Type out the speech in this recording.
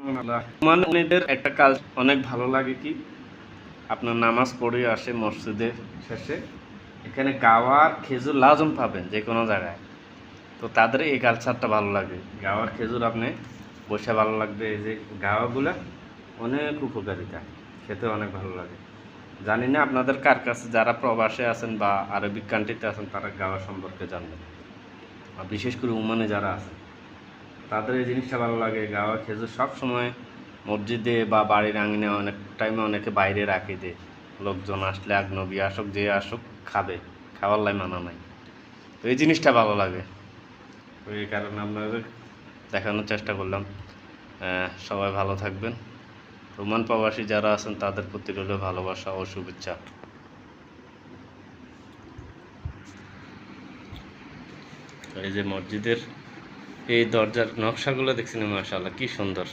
ওমানিদের একটা কাজ অনেক ভালো লাগে কি, আপনার নামাজ পড়ে আসে মসজিদের শেষে, এখানে গাওয়ার খেজুর লাজম পাবেন যে কোনো জায়গায়। তো তাদের এই কালচারটা ভালো লাগে, গাওয়ার খেজুর আপনি বসে ভালো লাগবে। এই যে গাওয়াগুলা অনেক উপকারিতা, খেতে অনেক ভালো লাগে। জানি না আপনাদের কার কাছে যারা প্রবাসে আছেন বা আরবিক কান্ট্রিতে আছেন তারা গাওয়া সম্পর্কে জানবেন, আর বিশেষ করে ওমানে যারা আছে তাদের এই জিনিসটা ভালো লাগে। গাওয়া খেজুর সব সময় মসজিদে বা বাড়ির আঙিনে অনেক টাইমে অনেকে বাইরে রাখে দেয়, লোকজন আসলে আগ্নবী আসুক যে আসুক খাবে, খাওয়ার লাই মানা নাই। তো এই জিনিসটা ভালো লাগে, তো এই কারণে আপনাদের দেখানোর চেষ্টা করলাম। সবাই ভালো থাকবেন। ওমান প্রবাসী যারা আছেন তাদের প্রতি রইল ভালোবাসা ও শুভেচ্ছা। এই যে মসজিদের এই দরজার নকশাগুলো দেখছেন, মাশাআল্লাহ কি সুন্দর।